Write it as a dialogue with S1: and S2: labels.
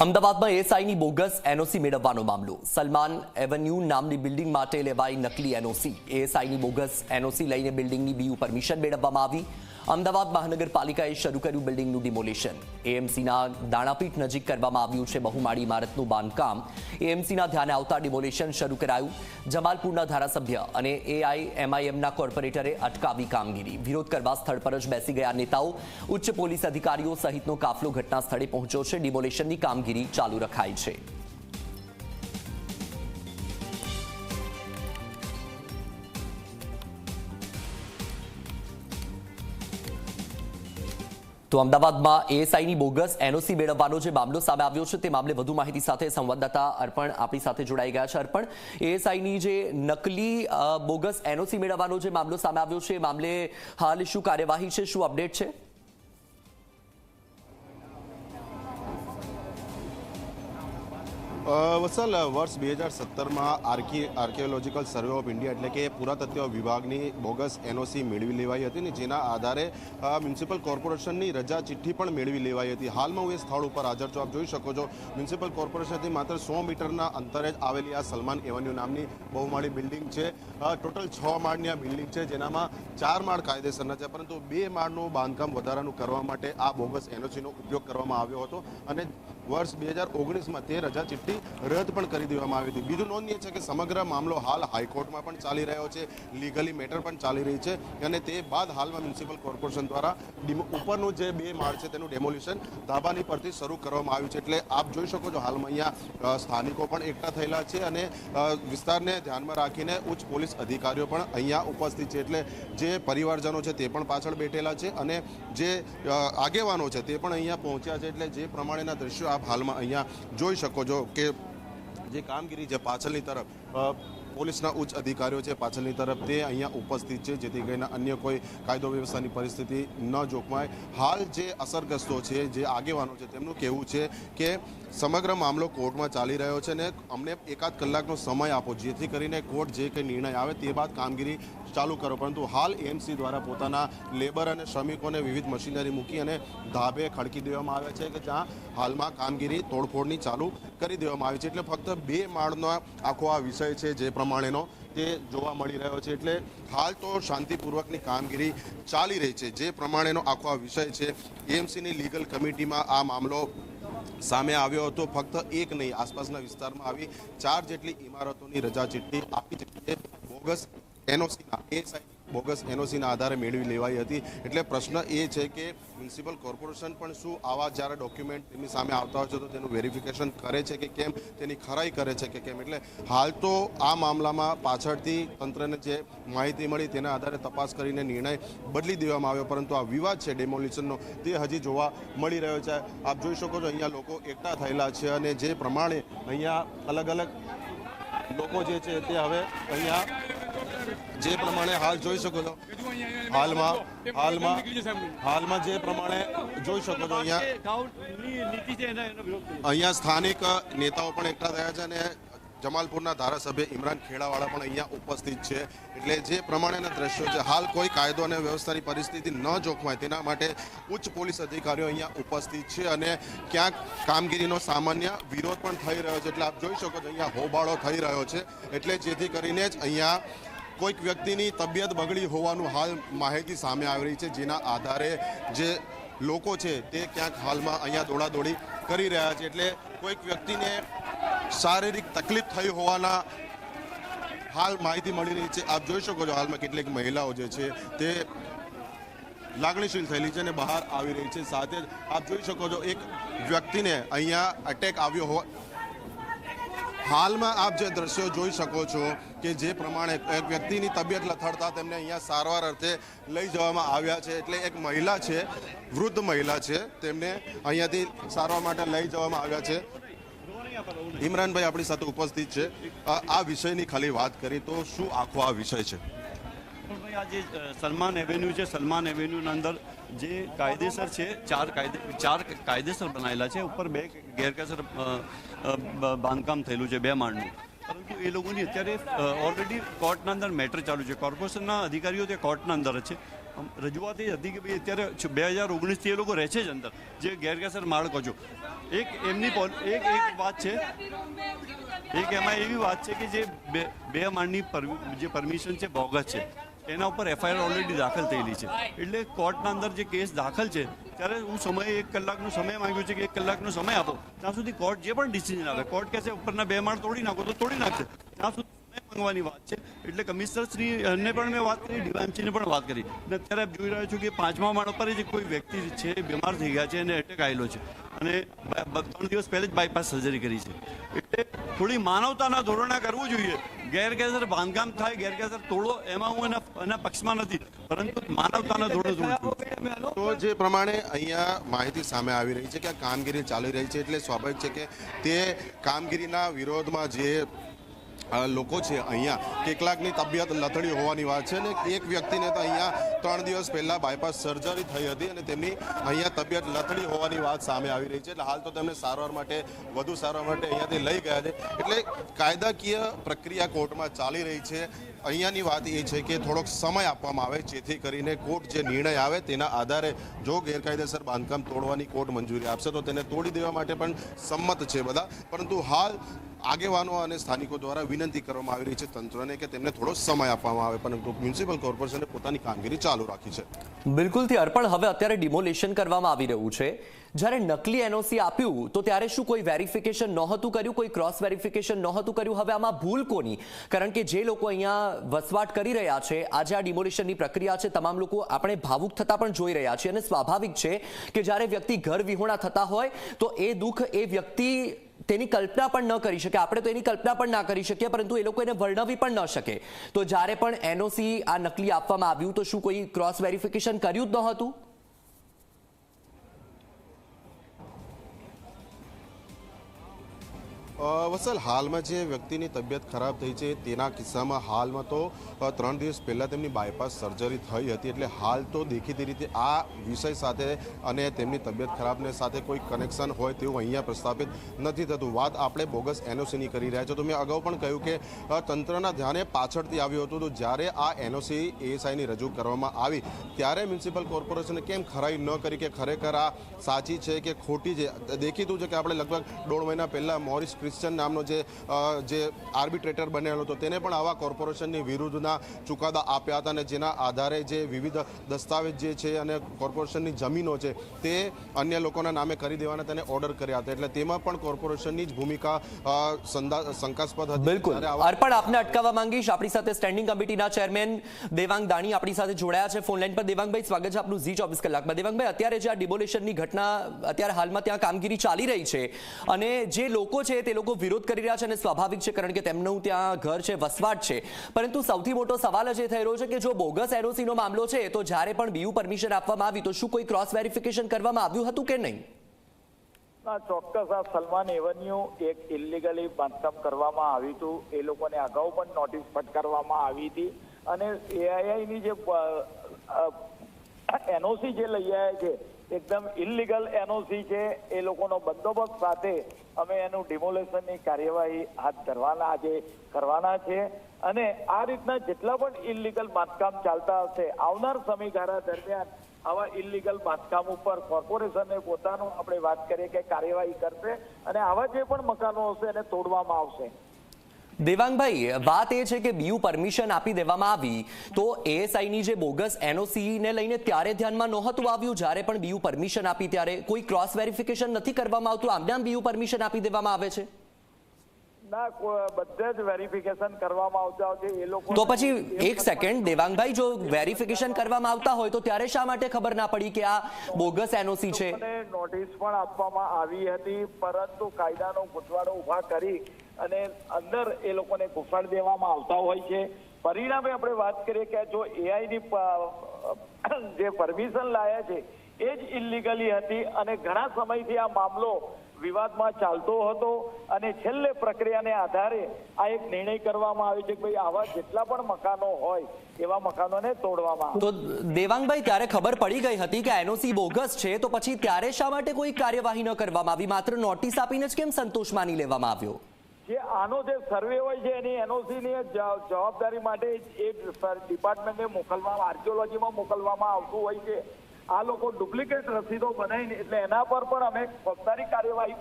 S1: અમદાવાદમાં એએસઆઈની bogus NOC મેળવવાનો મામલો. સલમાન એવન્યુ નામની બિલ્ડિંગ માટે લેવાઈ નકલી એનઓસી. એએસઆઈની બોગસ એનઓસી લઈને બિલ્ડિંગની બીયુ પરમિશન મેળવવામાં આવી. અમદાવાદ મહાનગરપાલિકાએ શરૂ કર્યું બિલ્ડિંગનું ડિમોલિશન. એએમસીના દાણાપીઠ નજીક કરવામાં આવ્યું છે બહુમાળી ઇમારતનું બાંધકામ. એએમસીના ધ્યાને આવતા ડિમોલિશન શરૂ કરાયું. જમાલપુરના ધારાસભ્ય અને એઆઈએમઆઈએમના કોર્પોરેટરે અટકાવી કામગીરી. વિરોધ કરવા સ્થળ પર જ બેસી ગયા નેતાઓ. ઉચ્ચ પોલીસ અધિકારીઓ સહિતનો કાફલો ઘટના સ્થળે પહોંચ્યો છે. ડિમોલિશનની કામગીરી ચાલુ રખાઈ છે. તો અમદાવાદમાં એએસઆઈની બોગસ એનઓસી મેળવવાનો જે મામલો સામે આવ્યો છે તે મામલે વધુ માહિતી સાથે સંવાદદાતા અર્પણ આપણી સાથે જોડાઈ ગયા છે. અર્પણ, એએસઆઈની જે નકલી બોગસ એનઓસી મેળવવાનો જે મામલો સામે આવ્યો છે એ મામલે હાલ શું કાર્યવાહી છે, શું અપડેટ છે?
S2: વત્સલ, વર્ષ 2017માં આર્કિયોલોજીકલ સર્વે ઓફ ઇન્ડિયા એટલે કે પુરાતત્વ વિભાગની બોગસ એનઓસી મેળવી લેવાઈ હતી ને જેના આધારે મ્યુનિસિપલ કોર્પોરેશનની રજા ચિઠ્ઠી પણ મેળવી લેવાઈ હતી. હાલમાં હું એ સ્થળ ઉપર હાજર છું. આપ જોઈ શકો છો મ્યુનિસિપલ કોર્પોરેશનથી માત્ર 100 મીટરના અંતરે જ આવેલી આ સલમાન એવન્યુ નામની બહુમાળી બિલ્ડિંગ છે. ટોટલ 6 માળની આ બિલ્ડિંગ છે, જેનામાં 4 માળ કાયદેસરના છે, પરંતુ 2 માળનું બાંધકામ વધારાનું કરવા માટે આ બોગસ એનઓસીનો ઉપયોગ કરવામાં આવ્યો હતો અને વર્ષ 2019માં તે રજા ચિઠ્ઠી રદ પણ કરી દેવામાં આવી હતી. બીજું નોંધનીય છે કે સમગ્ર મામલો હાલ હાઈકોર્ટમાં પણ ચાલી રહ્યો છે, લીગલી મેટર પણ ચાલી રહી છે અને તે બાદ હાલમાં મ્યુનિસિપલ કોર્પોરેશન દ્વારા ઉપરનું જે 2 માળ છે તેનું ડેમોલિશન ધાબાની પરથી શરૂ કરવામાં આવ્યું છે. એટલે આપ જોઈ શકો છો હાલમાં અહીંયા સ્થાનિકો પણ એકઠા થયેલા છે અને વિસ્તારને ધ્યાનમાં રાખીને ઉચ્ચ પોલીસ અધિકારીઓ પણ અહીંયા ઉપસ્થિત છે. એટલે જે પરિવારજનો છે તે પણ પાછળ બેઠેલા છે અને જે આગેવાનો છે તે પણ અહીંયા પહોંચ્યા છે. એટલે જે પ્રમાણેના દ્રશ્યો આપ હાલમાં અહીંયા જોઈ શકો છો કે જે કામગીરી છે પાછળની તરફ પોલીસના ઉચ્ચ અધિકારીઓ છે પાછળની તરફ તે અહીંયા ઉપસ્થિત છે, જેથી કરીને અન્ય કોઈ કાયદો વ્યવસ્થાની પરિસ્થિતિ ન જોખમાય. હાલ જે અસરગ્રસ્તો છે, જે આગેવાનો છે, તેમનું કહેવું છે કે સમગ્ર મામલો કોર્ટમાં ચાલી રહ્યો છે ને અમને 1-8 કલાકનો સમય આપો, જેથી કરીને કોર્ટ જે કંઈ નિર્ણય આવે તે બાદ કામગીરી ચાલુ કરો. પરંતુ હાલ એએમસી દ્વારા પોતાના લેબર અને શ્રમિકોને વિવિધ મશીનરી મૂકી અને ધાબે ખડકી દેવામાં આવે છે કે જ્યાં હાલમાં કામગીરી તોડફોડની ચાલુ કરી દેવામાં આવી છે. એટલે ફક્ત 2 માળનો આખો આ વિષય છે જે પ્રમાણેનો તે જોવા મળી રહ્યો છે. એટલે હાલ તો શાંતિપૂર્વકની કામગીરી ચાલી રહી છે. જે પ્રમાણેનો આખો આ વિષય છે, એએમસીની લીગલ કમિટીમાં આ મામલો સામે આવ્યો હતો. ફક્ત એક નહીં, આસપાસના વિસ્તારમાં આવી 4 જેટલી ઇમારતોની રજા ચિઠ્ઠી આપી છે બોગસ એનઓસીના બોગસ એનઓસીના આધારે મેળવી લેવાઈ હતી. એટલે પ્રશ્ન એ છે કે મ્યુનિસિપલ કોર્પોરેશન પણ શું આવા જ્યારે ડોક્યુમેન્ટ તેમની સામે આવતા હોય છે તો તેનું વેરિફિકેશન કરે છે કે કેમ, તેની ખરાઈ કરે છે કે કેમ. એટલે હાલ તો આ મામલામાં પાછળથી તંત્રને જે માહિતી મળી તેના આધારે તપાસ કરીને નિર્ણય બદલી દેવામાં આવ્યો, પરંતુ આ વિવાદ છે ડેમોલિશનનો તે હજી જોવા મળી રહ્યો છે. આપ જોઈ શકો છો અહીંયા લોકો એકઠા થયેલા છે અને જે પ્રમાણે અહીંયા અલગ અલગ લોકો જે છે તે હવે અહીંયા જે પ્રમાણે હાલ જોઈ શકો છો હાલમાં જે પ્રમાણે જોઈ શકો છો અહીંયા સ્થાનિક નેતાઓ પણ એકઠા થયા છે અને જમાલપુરના ધારાસભ્ય ઇમરાન ખેડાવાળા પણ અહીંયા ઉપસ્થિત છે. એટલે જે પ્રમાણેના દ્રશ્યો છે, હાલ કોઈ કાયદો અને વ્યવસ્થાની પરિસ્થિતિ ન જોખમાય તેના માટે ઉચ્ચ પોલીસ અધિકારીઓ અહીંયા ઉપસ્થિત છે અને ક્યાંક કામગીરીનો સામાન્ય વિરોધ પણ થઈ રહ્યો છે. એટલે આપ જોઈ શકો છો અહીંયા હોબાળો થઈ રહ્યો છે. એટલે જેથી કરીને જ અહીંયા કોઈક વ્યક્તિની તબિયત બગડી હોવાનું હાલ માહિતી સામે આવી રહી છે, જેના આધારે જે લોકો છે તે ક્યાંક હાલમાં અહીંયા દોડાદોડી કરી રહ્યા છે. એટલે કોઈક વ્યક્તિને શારીરિક તકલીફ થઈ હોવાના હાલ માહિતી મળી રહી છે. આપ જોઈ શકો છો હાલમાં કેટલીક મહિલાઓ જે છે તે લાગણીશીલ થયેલી છે અને બહાર આવી રહી છે. સાથે જ આપ જોઈ શકો છો એક વ્યક્તિને અહીંયા અટેક આવ્યો હોવા હાલમાં આપ જે દ્રશ્યો જોઈ શકો છો કે જે પ્રમાણે એક વ્યક્તિની તબિયત લથડતા તેમને અહીંયા સારવાર અર્થે લઈ જવામાં આવ્યા છે. એટલે એક મહિલા છે, વૃદ્ધ મહિલા છે, તેમને અહીંયાથી સારવાર માટે લઈ જવામાં આવ્યા છે. ઇમરાનભાઈ આપણી સાથે ઉપસ્થિત છે. આ વિષયની ખાલી વાત કરી તો શું આખો આ વિષય છે?
S3: આ જે સલમાન એવેન્યુ છે, સલમાન એવેન્યુના અંદર જે કાયદેસર છે 4 કાયદેસર બનાવેલા છે, ઉપર 2 ગેરકાયદેસર બાંધકામ થયેલું છે 2 માળનું. પરંતુ એ લોકોની અત્યારે ઓલરેડી કોર્ટના અંદર મેટર ચાલુ છે. કોર્પોરેશનના અધિકારીઓ તે કોર્ટના અંદર છે રજૂઆત એ હતી કે ભાઈ અત્યારે 2019થી એ લોકો રહે છે જ અંદર, જે ગેરકાયદેસર માળ કહો છો. એક એમની એક વાત છે, એક એમાં એવી વાત છે કે જે બે માળની જે પરમિશન છે બોગસ છે, એના ઉપર FIR ઓલરેડી દાખલ થયેલી છે. એટલે કોર્ટના અંદર જે કેસ દાખલ છે ત્યારે હું સમય 1 કલાકનો સમય માંગ્યો છે કે 1 કલાકનો સમય આપો. ત્યાં સુધી કોર્ટ જે પણ ડિસિઝન આવે, કોર્ટ કહેશે ઉપરના 2 માળ તોડી નાખો તો તોડી નાખશે, ત્યાં સુધી સમય માંગવાની વાત છે. એટલે કમિશનરશ્રીને પણ મેં વાત કરી, ડીવાયએમસીને પણ વાત કરી. અને અત્યારે આપ જોઈ રહ્યા છો કે 5મા માળ પર જે કોઈ વ્યક્તિ છે બીમાર થઈ ગયા છે અને એટેક આવેલો છે અને 3 દિવસ પહેલા જ બાયપાસ સર્જરી કરી છે. એટલે થોડી માનવતાના ધોરણે કરવું જોઈએ. ગેરકાયદેસર બાંધકામ થાય, ગેરકાયદેસર તોડો, એમાં હું એના પક્ષમાં નથી, પરંતુ માનવતાના ધોરણે
S2: તો જે પ્રમાણે અહીંયા માહિતી સામે આવી રહી છે કે આ કામગીરી ચાલી રહી છે, એટલે સ્વાભાવિક છે કે તે કામગીરીના વિરોધમાં જે લોકો છે અહીંયા કેટલાકની તબિયત લથડી હોવાની વાત છે. અને એક વ્યક્તિને તો અહીંયા 3 દિવસ પહેલા બાયપાસ સર્જરી થઈ હતી અને તેમની અહીંયા તબિયત લથડી હોવાની વાત સામે આવી રહી છે. એટલે હાલ તો તેમને સારવાર માટે, વધુ સારવાર માટે અહીંયાથી લઈ ગયા છે. એટલે કાયદાકીય પ્રક્રિયા કોર્ટમાં ચાલી રહી છે. અહીંયાની વાત એ છે કે થોડોક સમય આપવામાં આવે, જેથી કરીને કોર્ટ જે નિર્ણય આવે તેના આધારે જો ગેરકાયદેસર બાંધકામ તોડવાની કોર્ટ મંજૂરી આપશે તો તેને તોડી દેવા માટે પણ સંમત છે બધા. પરંતુ હાલ આગેવાનો અને સ્થાનિકો દ્વારા વિનંતી કરવામાં આવી રહી છે તંત્રને કે તેમને થોડો સમય આપવામાં આવે, પરંતુ મ્યુનિસિપલ કોર્પોરેશને પોતાની કામગીરી ચાલુ રાખી છે.
S1: બિલકુલથી અર્પણ, હવે અત્યારે ડિમોલેશન કરવામાં આવી રહ્યું છે. જ્યારે નકલી એનઓસી આપ્યું તો ત્યારે શું કોઈ વેરિફિકેશન નહોતું કર્યું, કોઈ ક્રોસ વેરિફિકેશન નહોતું કર્યું? હવે આમાં ભૂલ કોની? કારણ કે જે લોકો અહીંયા વસવાટ કરી રહ્યા છે, આજે આ ડિમોલેશનની પ્રક્રિયા છે, તમામ લોકો આપણે ભાવુક થતા પણ જોઈ રહ્યા છીએ. અને સ્વાભાવિક છે કે જ્યારે વ્યક્તિ ઘર વિહોણા થતા હોય તો એ દુઃખ એ વ્યક્તિ તેની કલ્પના પણ ન કરી શકે. આપણે તો એની કલ્પના પણ ના કરી શકીએ, પરંતુ એ લોકો એને વર્ણવી પણ ન શકે. તો જ્યારે પણ એનઓસી આ નકલી આપવામાં આવ્યું તો શું કોઈ ક્રોસ વેરિફિકેશન કર્યું જ નહોતું?
S2: વત્સલ, હાલમાં જે વ્યક્તિની તબિયત ખરાબ થઈ છે તેના કિસ્સામાં હાલમાં તો 3 દિવસ પહેલાં તેમની બાયપાસ સર્જરી થઈ હતી. એટલે હાલ તો દેખીતી રીતે આ વિષય સાથે અને તેમની તબિયત ખરાબને સાથે કોઈ કનેક્શન હોય તેવું અહીંયા પ્રસ્થાપિત નથી થતું. વાત આપણે બોગસ એનઓસીની કરી રહ્યા છો. તો મેં અગાઉ પણ કહ્યું કે તંત્રના ધ્યાને પાછળથી આવ્યું હતું. તો જ્યારે આ એનઓસી ASIની રજૂ કરવામાં આવી ત્યારે મ્યુનિસિપલ કોર્પોરેશને કેમ ખરાઈ ન કરી કે ખરેખર આ સાચી છે કે ખોટી છે? દેખીતું છે કે આપણે લગભગ 1.5 મહિના પહેલાં મોરિસ ક્રિશ્ચન નામનો જે આર્બિટ્રેટર બનેલો હતો તેને પણ આવા કોર્પોરેશનની વિરુદ્ધના ચુકાદા આપ્યા હતા અને જેના આધારે જે વિવિધ દસ્તાવેજ જે છે અને કોર્પોરેશનની જમીનો છે તે અન્ય લોકોના નામે કરી દેવાના તેને ઓર્ડર કર્યા હતા. એટલે તેમાં પણ કોર્પોરેશનની જ ભૂમિકા શંકાસ્પદ હતી.
S1: બિલકુલ અર્પણ, આપને અટકાવવા માંગીશ. આપણી સાથે સ્ટેન્ડિંગ કમિટીના ચેરમેન દેવાંગ દાણી આપણી સાથે જોડાયા છે ફોન લાઈન પર. દેવાંગભાઈ, સ્વાગત છે આપનું ઝી 24 કલાકમાં. દેવાંગભાઈ, અત્યારે જે આ ડિમોલેશનની ઘટના અત્યારે હાલમાં ત્યાં કામગીરી ચાલી રહી છે અને જે લોકો છે તે લોકો વિરોધ કરી રહ્યા છે અને સ્વાભાવિક છે કારણ કે તેમનું ત્યાં ઘર છે, વસવાટ છે. પરંતુ સૌથી મોટો સવાલ જ એ થઈ રહ્યો છે કે જો બોગસ એનઓસીનો મામલો છે તો જ્યારે પણ બીયુ પરમિશન આપવામાં આવી તો શું કોઈ ક્રોસ વેરિફિકેશન કરવામાં આવ્યું હતું કે નહીં?
S4: ચોક્કસ આ સલમાન એવન્યુ એક ઇલીગલી બાંધકામ કરવામાં આવ્યું હતું. એ લોકોને અગાઉ પણ નોટિસ ફટકારવામાં આવી હતી અને AIની જે એનઓસી જે લઈ આવ્યા છે એકદમ ઇલીગલ એનઓસી છે. એ લોકોનો બંદોબસ્ત સાથે અમે એનું ડિમોલેશનની કાર્યવાહી હાથ કરવાના છે અને આ રીતના જેટલા પણ ઇલીગલ બાંધકામ ચાલતા હશે આવનાર સમયગાળા દરમિયાન આવા ઇલીગલ બાંધકામ ઉપર કોર્પોરેશનને પોતાનું આપણે વાત કરીએ કે કાર્યવાહી કરશે અને આવા જે પણ મકાનો હશે એને તોડવામાં આવશે.
S1: દેવાંગભાઈ, વાત એ છે કે બીયુ પરમિશન આપી દેવામાં આવી તો ASIની જે બોગસ એનઓસી ને લઈને ત્યારે ધ્યાનમાં નહોતું આવ્યું જ્યારે પણ બીયુ પરમિશન આપી ત્યારે કોઈ ક્રોસ વેરિફિકેશન નથી કરવામાં આવતું? આમ બીયુ પરમિશન આપી દેવામાં આવે છે
S4: ના, બધે જ વેરિફિકેશન કરવામાં આવતા હોય એ લોકો.
S1: તો પછી એક સેકન્ડ દેવાંગભાઈ, જો વેરિફિકેશન કરવામાં આવતા હોય તો ત્યારે શા માટે ખબર ના પડી કે આ બોગસ એનઓસી છે?
S4: નોટિસ પણ આપવામાં આવી હતી પરંતુ કાયદાનો ગૂંચવાડો ઉભા કરી અને અંદર એ લોકોને ઘુસાડી દેવામાં આવતા હોય છે. પરિણામે આપણે વાત કરીએ કે જો AIની જે પરમિશન લાયા છે એ જ ઇલીગલી હતી અને ઘણા સમયથી આ મામલો વિવાદમાં ચાલતો હતો અને છેલ્લે પ્રક્રિયાને આધારે આ એક નિર્ણય કરવામાં આવ્યો છે કે ભાઈ આવા જેટલા પણ મકાનો હોય એવા મકાનોને તોડવામાં આવે.
S1: તો દેવાંગભાઈ, ત્યારે ખબર પડી ગઈ હતી કે એનઓસી બોગસ છે તો પછી ત્યારે શા માટે કોઈ કાર્યવાહી ન કરવામાં આવી? માત્ર નોટિસ આપીને જ કેમ સંતોષ માની લેવામાં આવ્યો?
S4: જે આનો જે સર્વે હોય છે એની એનઓસી ની જવાબદારી માટે એ ડિપાર્ટમેન્ટને મોકલવામાં આર્કિયોલોજીમાં મોકલવામાં આવતું હોય છે. આ લોકો ડુપ્લિકેટ રસીદો બનાવીને એટલે એના પર પણ અમે ફોજદારી કાર્યવાહી